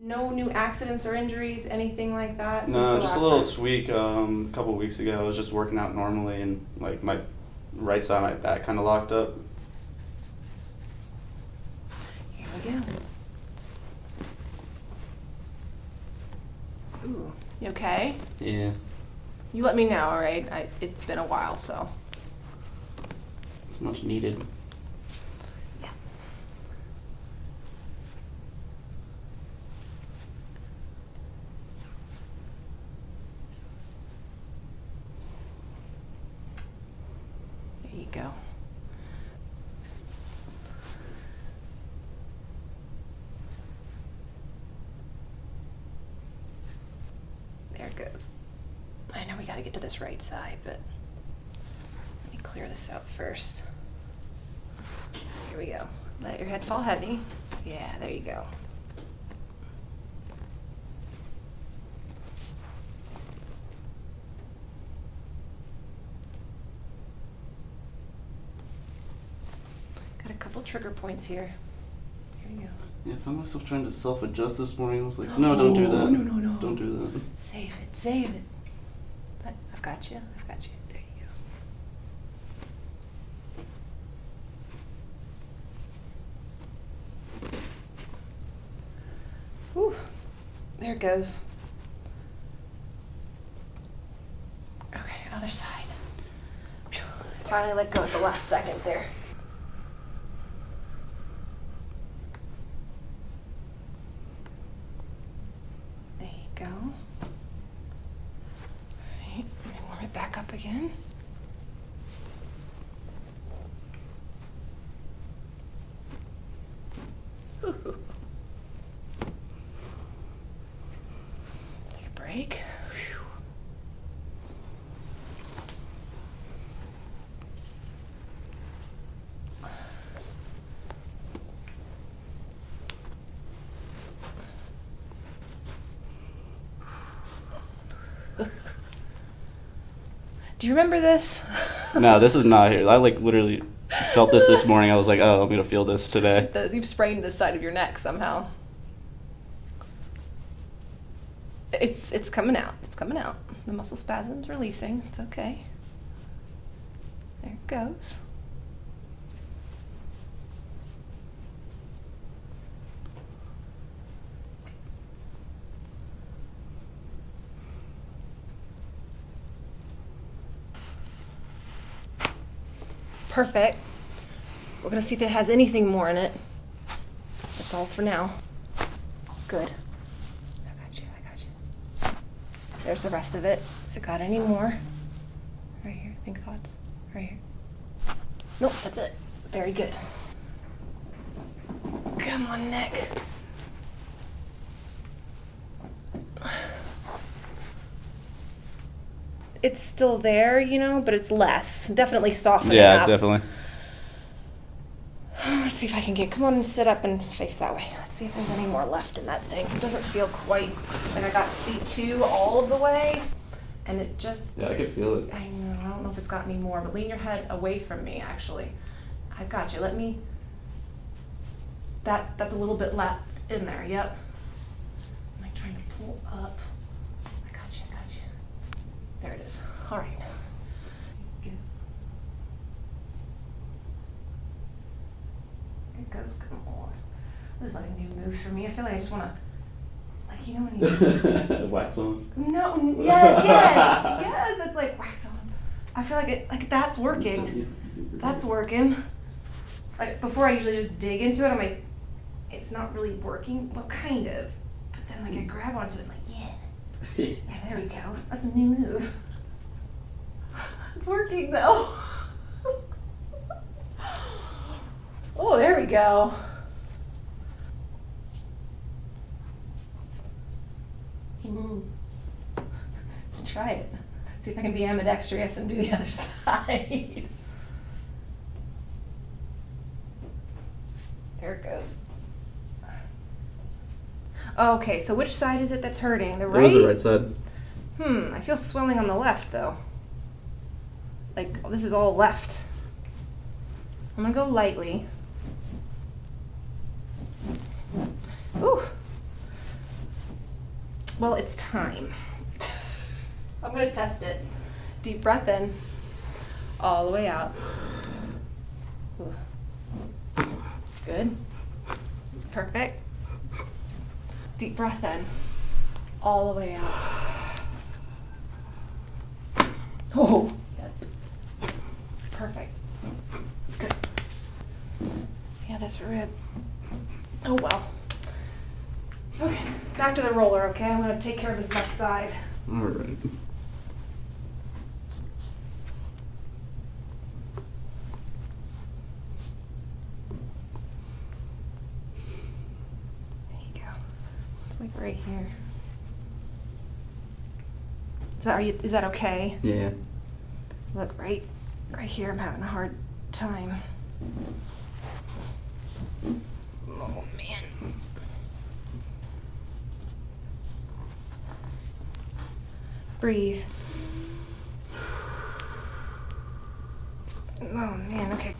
No new accidents or injuries, anything like that? since No, the just a last little time? tweak. A couple weeks ago, I was just working out normally, and like my right side of my back kind of locked up. Here we go. Ooh, you okay? Yeah, You let me know, all right? It's been a while, so. it's much needed. Yeah. There you go. There it goes. I know we gotta get to this right side, but let me clear this out first. Here we go. Let your head fall heavy. Yeah, there you go. Got a couple trigger points here. Here we go. Yeah, I found myself trying to self-adjust this morning. I was like, no, don't do that. No. Don't do that. Save it, save it. I've got you, I've got you. There you go. Whew, there it goes. Okay, other side. Phew, finally let go at the last second there. There you go. Alright, warm it back up again. Ooh. Take a break. Whew. Do you remember this? No, this is not here. I like literally felt this morning. I was like, oh, I'm gonna feel this today. You've sprained the side of your neck somehow. It's coming out. It's coming out. The muscle spasm's releasing. It's okay. There it goes. Perfect. We're gonna see if it has anything more in it. That's all for now. Good. I got you. There's the rest of it. Has it got any more? Right here, think thoughts. Right here. Nope, that's it. Very good. Come on, neck. It's still there, but it's less. Definitely softening Yeah, up. definitely. Let's see if I can come on and sit up and face that way. Let's see if there's any more left in that thing. It doesn't feel quite like I got C2 all of the way, and it just, Yeah, I could feel it. I know, I don't know if it's got any more, but lean your head away from me, actually. I've got you. That's a little bit left in there, yep. I'm like trying to pull up. I got you. There it is. All right. Good. There it goes. Come on. This is like a new move for me. I feel like I just want to, when you... Wax on. No, yes. It's like wax on. I feel like that's working. That's working. Like before I usually just dig into it, I'm like, it's not really working. Well, kind of. But then I grab onto it, I'm like, yeah, there we go. That's a new move. It's working though. Oh, there we go. Let's try it. See if I can be ambidextrous and do the other side. There it goes. Okay, so which side is it that's hurting? The right? It was the right side. I feel swelling on the left though. Like this is all left. I'm gonna go lightly. Ooh. Well, it's time. I'm gonna test it. Deep breath in, all the way out. Ooh. Good. Perfect. Deep breath in, all the way out. Oh, good. Perfect. Good. Yeah, this rib. Oh well. Okay, back to the roller, okay? I'm gonna take care of this left side. All right. There you go. It's like right here. Is that okay? Yeah. Look, right here, I'm having a hard time. Oh, man. Breathe. Oh, man, okay.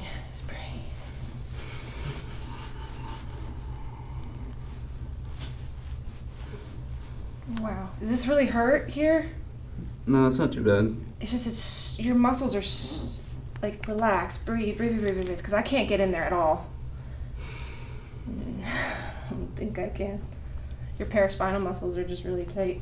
Yeah, just breathe. Wow. Does this really hurt here? No, it's not too bad. It's just, your muscles are like, relax, breathe, because I can't get in there at all. I don't think I can. Your paraspinal muscles are just really tight.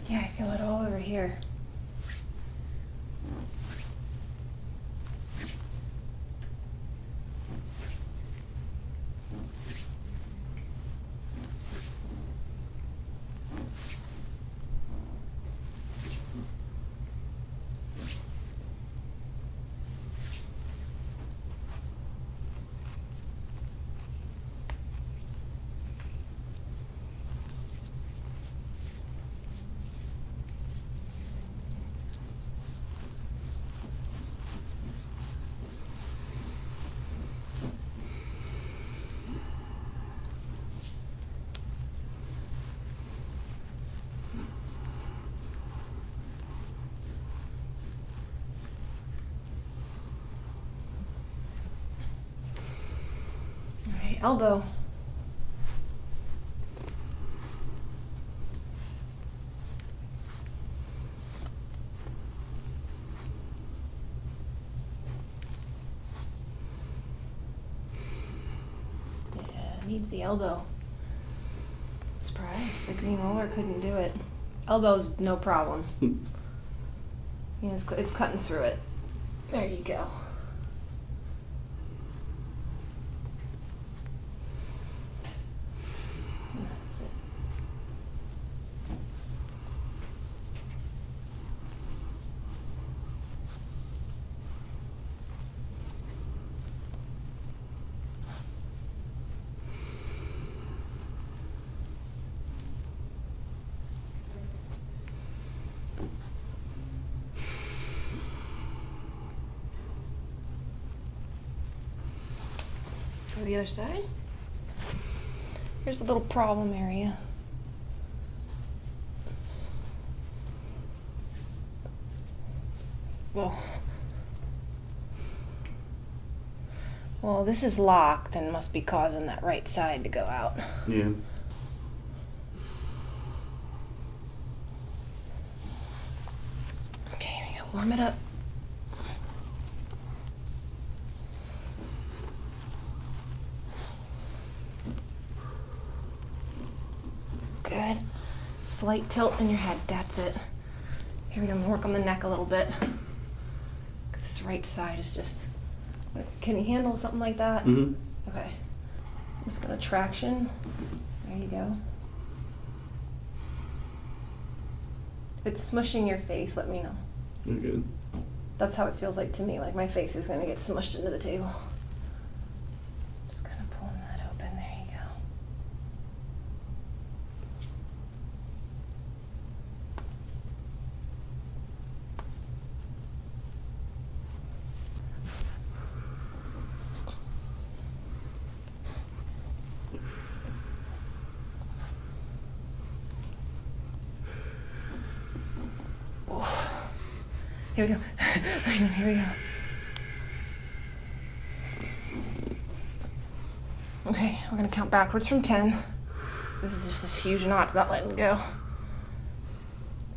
Yeah, I feel it all over here. Alright, elbow. Yeah, needs the elbow. Surprised the green roller couldn't do it. Elbow's no problem. You know, it's cutting through it. There you go. That's it. Go to the other side. Here's a little problem area. Whoa. Well, this is locked and must be causing that right side to go out. Yeah. Okay, here we go. Warm it up. Good. Slight tilt in your head. That's it. Here we go. I'm gonna work on the neck a little bit. 'Cause this right side is just. Can you handle something like that? Mm-hmm. Okay. I'm just gonna traction. There you go. If it's smushing your face, let me know. You're good. That's how it feels like to me. Like my face is gonna get smushed into the table. Just kind of pulling that open. There you go. Here we go. Here we go. Okay, we're gonna count backwards from 10. This is just this huge knot, it's not letting go.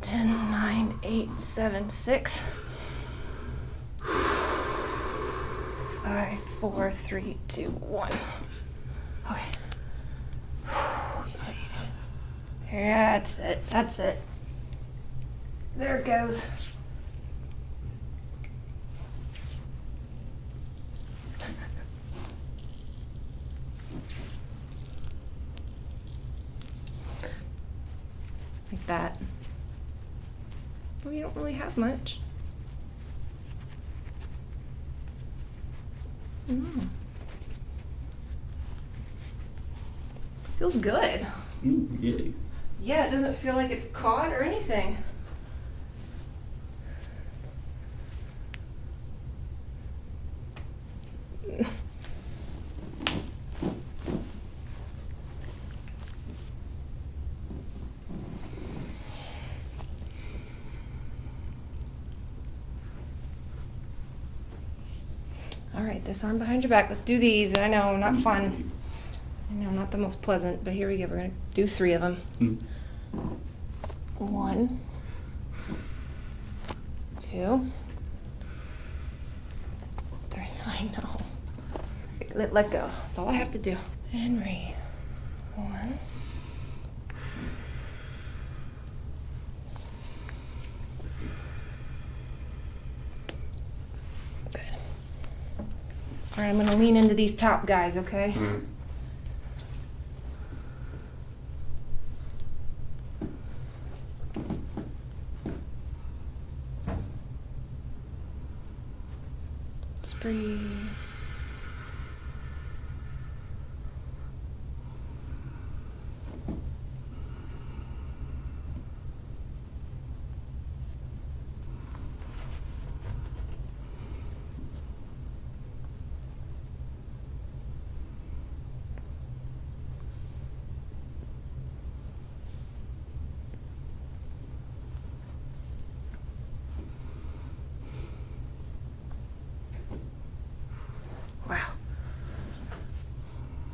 10, 9, 8, 7, 6. 5, 4, 3, 2, 1. Okay. Yeah, that's it. That's it. There it goes. Like that. Well, you don't really have much. Mm. Feels good. Yeah. Yeah, it doesn't feel like it's caught or anything. All right, this arm behind your back. Let's do these. I know, not fun. I know, not the most pleasant, but here we go. We're going to do 3 of them. 1, 2, 3. I know. Let go. That's all I have to do. And breathe. 1. Good. All right, I'm going to lean into these top guys, okay? Just breathe. Wow.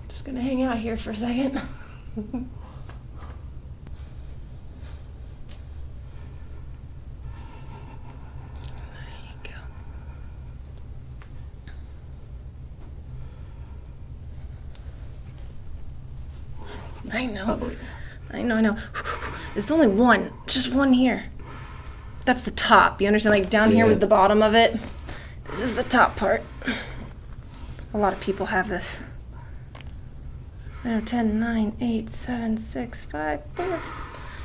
Just gonna hang out here for a second. There you go. I know. I know. There's only one. Just one here. That's the top. You understand? Like down here was the bottom of it. This is the top part. A lot of people have this. Now 10, 9, 8, 7, 6, 5, 4.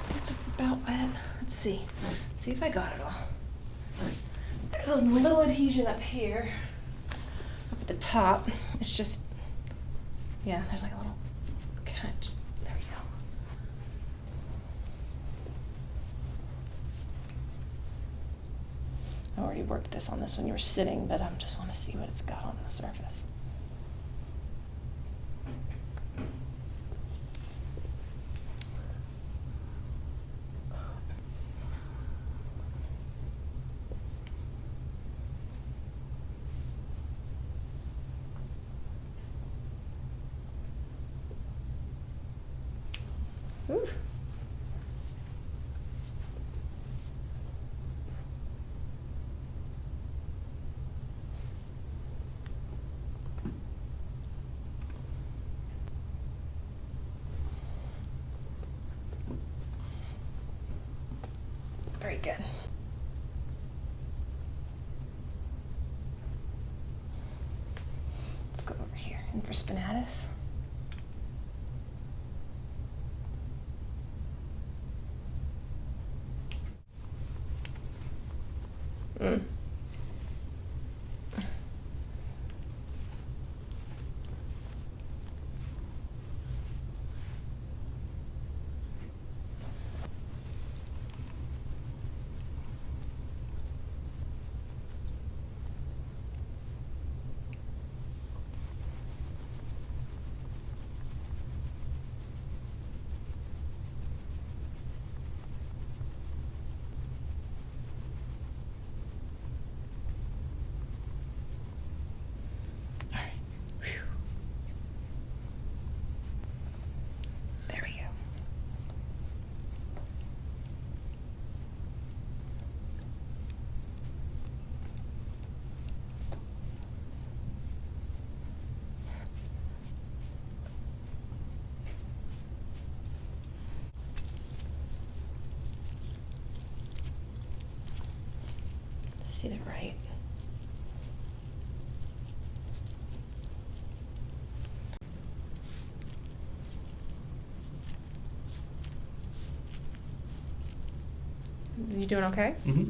That's about it. Let's see. Let's see if I got it all. There's a little adhesion up here. Up at the top. It's just, yeah, there's like a little catch. There we go. I already worked this on this when you were sitting, but I just want to see what it's got on the surface. Oof. Very good. Let's go over here. Infraspinatus. See the right. You doing okay? Mm-hmm.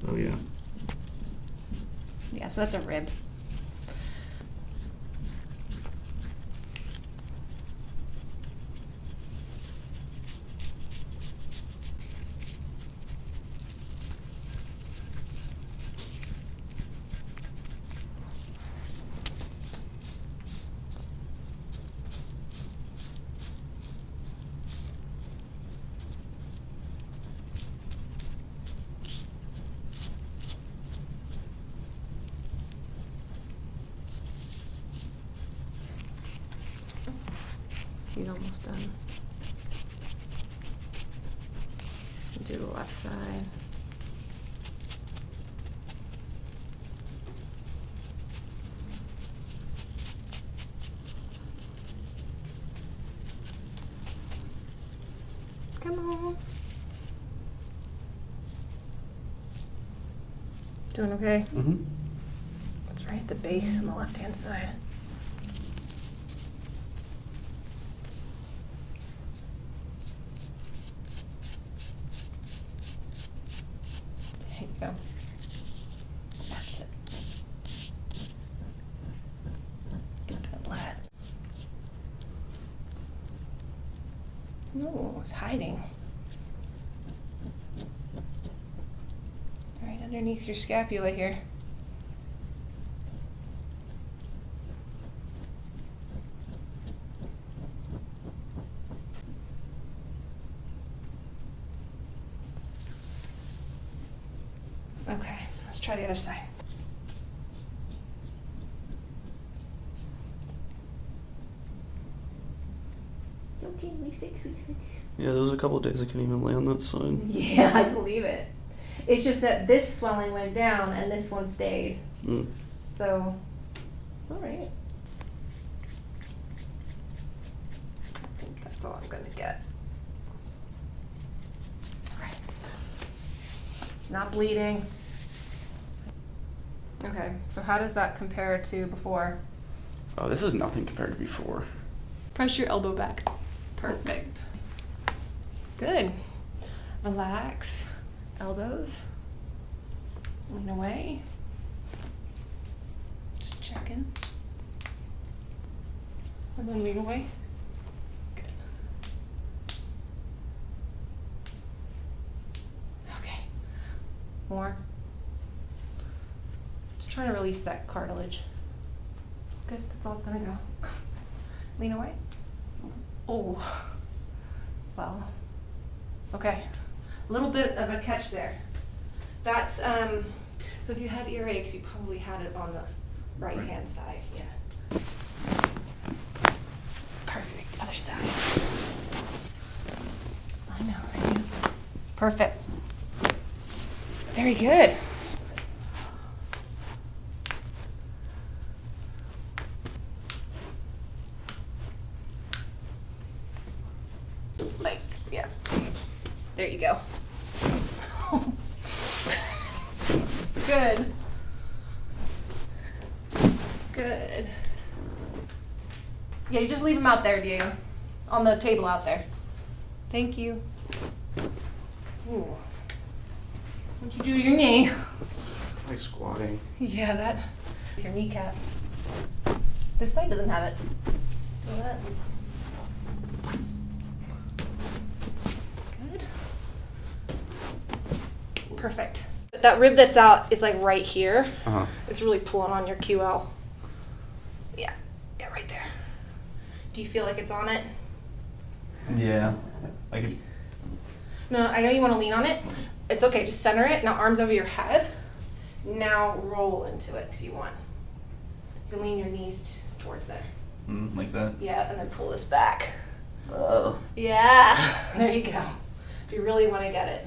Oh yeah. Yeah, so that's a rib. He's almost done. Do the left side. Come on. Doing okay? Mm-hmm. That's right at the base on the left-hand side. There you go. That's it. Get that lat. No, it's hiding. Right underneath your scapula here. Okay, let's try the other side. It's okay, we fix. Yeah, there was a couple of days I couldn't even lay on that side. Yeah, I believe it. It's just that this swelling went down and this one stayed. Mm. So, it's all right. I think that's all I'm gonna get. Okay. He's not bleeding. Okay, so how does that compare to before? Oh, this is nothing compared to before. Press your elbow back. Perfect. Good. Relax. Elbows. Lean away. Just checking. And then lean away. Good. Okay. More. Just trying to release that cartilage. Good, that's all it's gonna go. Lean away. Oh. Well. Okay. A little bit of a catch there. That's, so if you had earaches, you probably had it on the right-hand side, yeah. Perfect, other side. I know, right? Perfect. Very good. Like, yeah. There you go. Good. Good. Yeah, you just leave them out there, Diego. On the table out there. Thank you. Ooh. What'd you do to your knee? Like squatting. Yeah, that. Your kneecap. This side doesn't have it. Feel that? Good. Perfect. That rib that's out is like right here. Uh-huh. It's really pulling on your QL. Yeah, right there. Do you feel like it's on it? Yeah. No, I know you want to lean on it. It's okay, just center it. Now arms over your head. Now roll into it if you want. You can lean your knees towards there. Like that? Yeah, and then pull this back. Oh. Yeah, there you go. If you really want to get it.